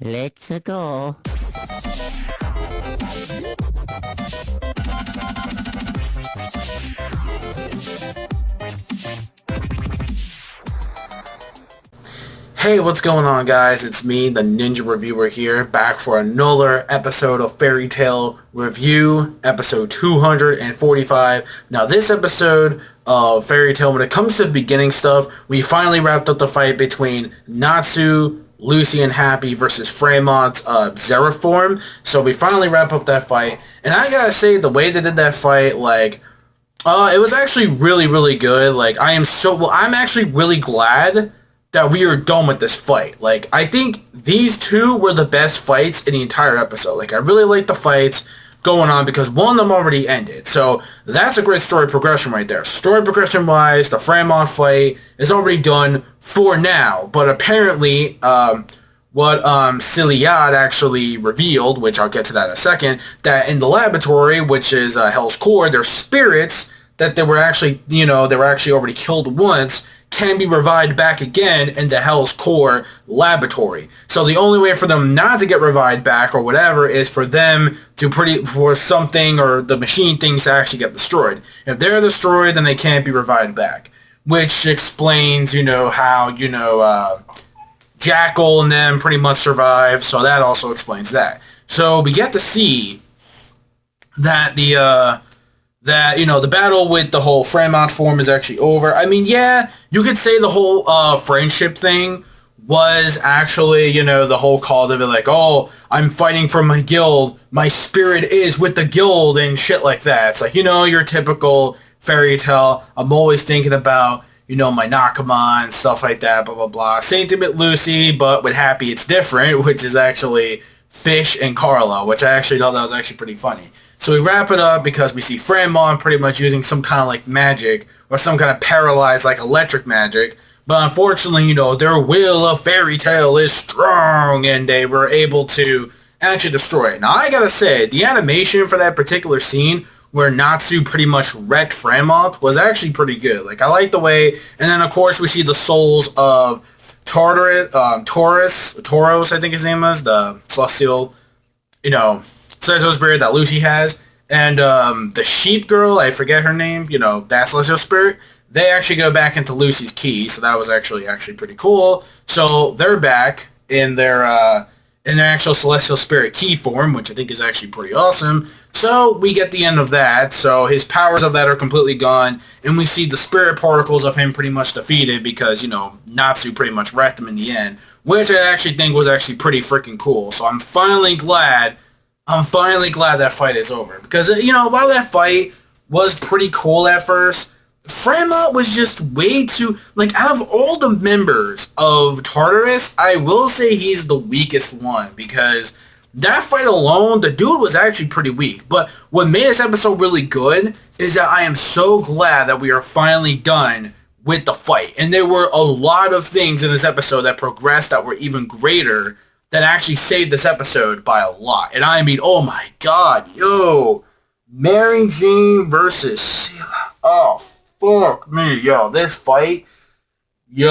Let's go. Hey, what's going on, guys? It's me, the Ninja Reviewer here, back for another episode of Fairy Tail Review, episode 245. Now, this episode of Fairy Tail, when it comes to beginning stuff, we finally wrapped up the fight between Natsu, Lucy, and Happy versus Fremont's Zeraform. So we finally wrap up that fight, and I gotta say, the way they did that fight, it was actually really, really good. I'm actually really glad that we are done with this fight. I think these two were the best fights in the entire episode. I really like the fights going on because one of them already ended. So that's a great story progression right there. So story progression wise, the Fremont fight is already done for now. But apparently, what SELIAH actually revealed, which I'll get to that in a second, that in the laboratory, which is Hell's Core, their spirits that they were actually already killed once, can be revived back again in the Hell's Core laboratory. So the only way for them not to get revived back or whatever is for them to for something or the machine things to actually get destroyed. If they're destroyed, then they can't be revived back. Which explains, how, Jackal and them pretty much survive. So that also explains that. So we get to see that the battle with the whole Fremont form is actually over. I mean, yeah, you could say the whole friendship thing was actually, the whole call to be like, oh, I'm fighting for my guild, my spirit is with the guild, and shit like that. It's like, your typical fairy tale. I'm always thinking about, my Nakama and stuff like that, blah, blah, blah. Same thing with Lucy, but with Happy it's different, which is actually Fish and Carla, which I actually thought that was actually pretty funny. So we wrap it up because we see Fremont pretty much using some kind of magic or some kind of paralyzed electric magic. But unfortunately, their will of Fairy Tail is strong and they were able to actually destroy it. Now I gotta say, the animation for that particular scene where Natsu pretty much wrecked Fremont was actually pretty good. I like the way, and then of course we see the souls of Tauros, I think his name is, the celestial, celestial spirit that Lucy has, and the sheep girl, I forget her name, that celestial spirit, they actually go back into Lucy's key, so that was actually pretty cool. So they're back in their actual celestial spirit key form, which I think is actually pretty awesome. So we get the end of that, so his powers of that are completely gone, and we see the spirit particles of him pretty much defeated because, Natsu pretty much wrecked him in the end, which I actually think was actually pretty freaking cool. So I'm finally glad that fight is over. Because, while that fight was pretty cool at first, Fremont was just way too, out of all the members of Tartarus, I will say he's the weakest one. Because that fight alone, the dude was actually pretty weak. But what made this episode really good is that I am so glad that we are finally done with the fight. And there were a lot of things in this episode that progressed that were even greater that actually saved this episode by a lot. And I mean, oh my god, Mary Jane versus SELIAH. Oh, fuck me, this fight, the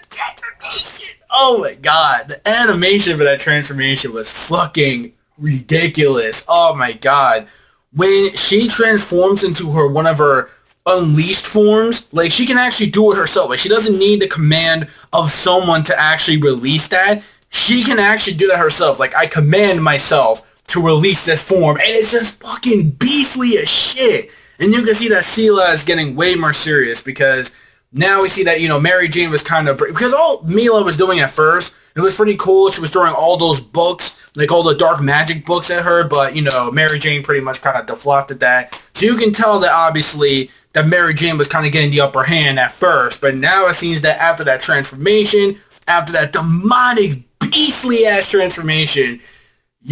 transformation. Oh my god, the animation for that transformation was fucking ridiculous. Oh my god. When she transforms into one of her unleashed forms, she can actually do it herself. She doesn't need the command of someone to actually release that. She can actually do that herself. I command myself to release this form, and it's just fucking beastly as shit. And you can see that SELIAH is getting way more serious because now we see that, Mary Jane was kind of, because all Mila was doing at first, it was pretty cool. She was throwing all those books, all the dark magic books at her, but, Mary Jane pretty much kind of deflected that. So you can tell that obviously that Mary Jane was kind of getting the upper hand at first, but now it seems that after that transformation, after that demonic, beastly ass transformation,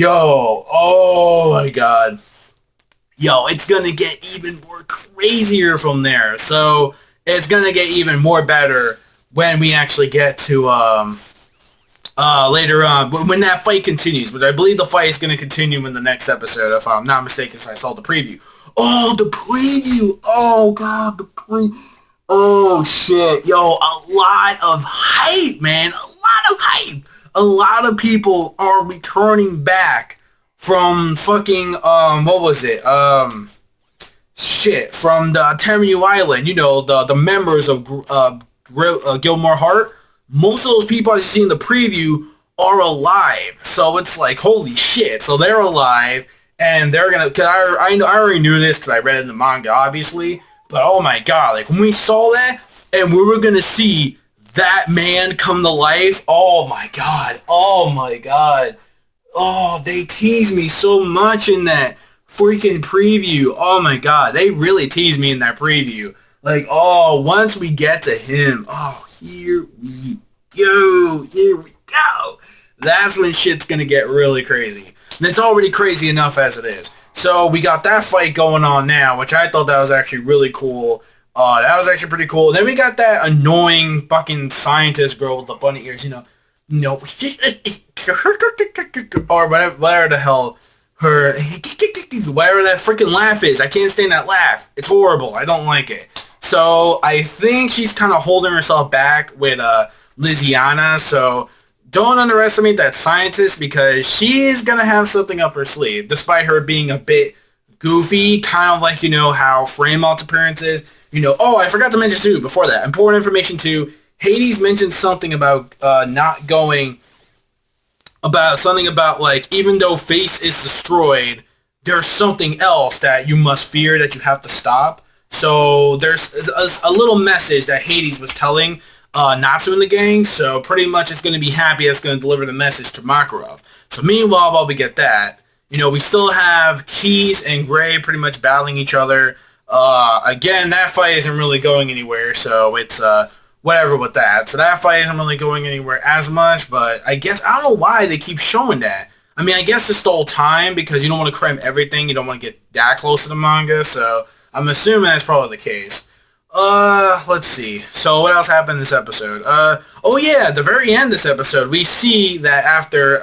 oh my god, it's gonna get even more crazier from there. So it's gonna get even more better when we actually get to later on, when that fight continues, which I believe the fight is gonna continue in the next episode, if I'm not mistaken, since I saw the preview. Oh, the preview! Oh god, the preview! Oh shit, a lot of hype, man, a lot hype. A lot of people are returning back from fucking, what was it? Shit, from the Tamayu Island, you know, the members of Gilmore Heart. Most of those people I see in the preview are alive. So it's like, holy shit. So they're alive, and they're gonna, cause I already knew this because I read it in the manga, obviously. But oh my god, like when we saw that, and we were gonna see that man come to life, oh my god, oh my god. Oh, they teased me so much in that freaking preview. Oh my god, they really teased me in that preview. Like, oh, once we get to him, oh, here we go. That's when shit's gonna get really crazy. And it's already crazy enough as it is. So we got that fight going on now, which I thought that was actually really cool. That was actually pretty cool. Then we got that annoying fucking scientist girl with the bunny ears, you know, or whatever the hell her, whatever that freaking laugh is. I can't stand that laugh. It's horrible. I don't like it. So I think she's kind of holding herself back with Liziana. So don't underestimate that scientist because she's gonna have something up her sleeve, despite her being a bit goofy, kind of like, you know, how Frameout's appearance is. You know, oh, I forgot to mention too, before that, important information too, Hades mentioned something about not going, about like, even though Face is destroyed, there's something else that you must fear that you have to stop. So there's a little message that Hades was telling Natsu and the gang, so pretty much it's going to be Happy that's going to deliver the message to Makarov. So meanwhile, while we get that, you know, we still have Keys and Gray pretty much battling each other. Again, that fight isn't really going anywhere, so it's whatever with that. So that fight isn't really going anywhere as much, but I guess, I don't know why they keep showing that. I mean, I guess it's stole time because you don't want to cram everything, you don't want to get that close to the manga, so I'm assuming that's probably the case. Let's see. So what else happened in this episode? Oh yeah, at the very end of this episode, we see that after,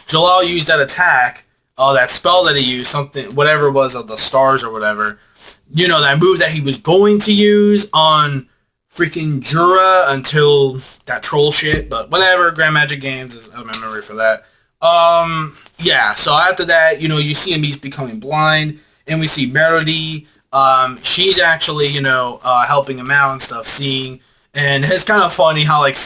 Jalal used that attack, that spell that he used, something, whatever it was of the stars or whatever, you know, that move that he was going to use on freaking Jura until that troll shit, but whatever, Grand Magic Games is my memory for that. Yeah, so after that, you know, you see him, he's becoming blind, and we see Melody, she's actually, you know, helping him out and stuff, seeing, and it's kind of funny how, like,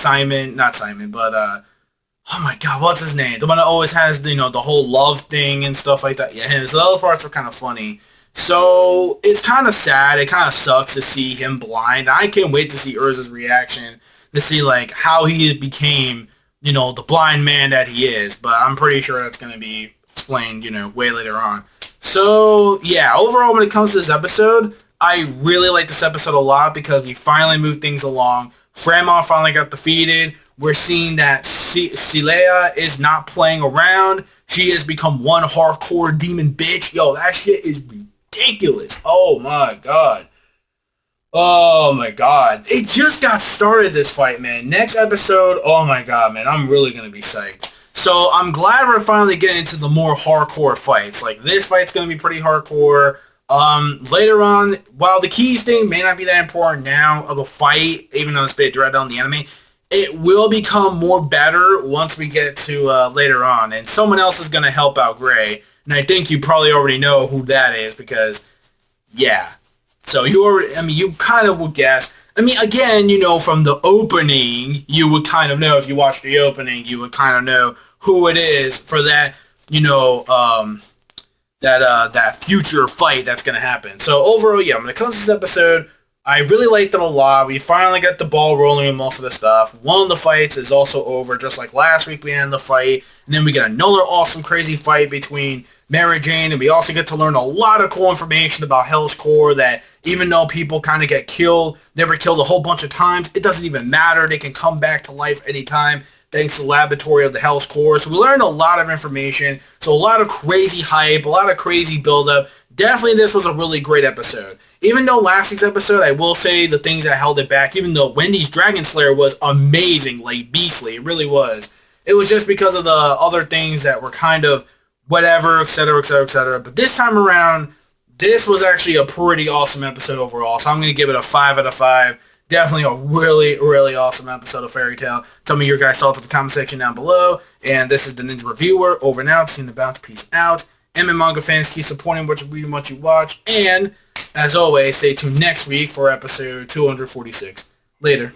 not Simon, but, oh my god, what's his name? The one that always has, you know, the whole love thing and stuff like that. Yeah, him. So those parts were kind of funny. So it's kind of sad. It kind of sucks to see him blind. I can't wait to see Urza's reaction, to see, like, how he became, you know, the blind man that he is. But I'm pretty sure that's going to be explained, you know, way later on. So, yeah, overall, when it comes to this episode, I really like this episode a lot because we finally moved things along. Fremont finally got defeated. We're seeing that SELIAH is not playing around. She has become one hardcore demon bitch. Yo, that shit is ridiculous. Oh my god. Oh my god. It just got started, this fight, man. Next episode, oh my god, man. I'm really going to be psyched. So I'm glad we're finally getting into the more hardcore fights. Like, this fight's going to be pretty hardcore. Later on, while the Keys thing may not be that important now of a fight, even though it's a bit direct on the anime, it will become more better once we get to later on. And someone else is going to help out Gray. And I think you probably already know who that is because, yeah. So you already, I mean, you kind of would guess. I mean, again, you know, from the opening, you would kind of know, if you watch the opening, you would kind of know who it is for that, you know, that future fight that's going to happen. So overall, yeah, when it comes to this episode, I really liked it a lot. We finally got the ball rolling with most of the stuff. One of the fights is also over, just like last week we ended the fight. And then we get another awesome, crazy fight between Mary Jane, and we also get to learn a lot of cool information about Hell's Core, that even though people kind of get killed, they were killed a whole bunch of times, it doesn't even matter. They can come back to life anytime thanks to the laboratory of the Hell's Core. So we learned a lot of information. So a lot of crazy hype, a lot of crazy buildup. Definitely this was a really great episode. Even though last week's episode, I will say the things that held it back, even though Wendy's Dragon Slayer was amazing, like beastly, it really was. It was just because of the other things that were kind of whatever, etc., etc., etc. But this time around, this was actually a pretty awesome episode overall. So I'm going to give it a 5 out of 5. Definitely a really, really awesome episode of Fairy Tail. Tell me your guys' thoughts in the comment section down below. And this is the Ninja Reviewer. Over and out. Seeing the bounce. Peace out. Anime manga fans, keep supporting what you read and what you watch. And, as always, stay tuned next week for episode 246. Later.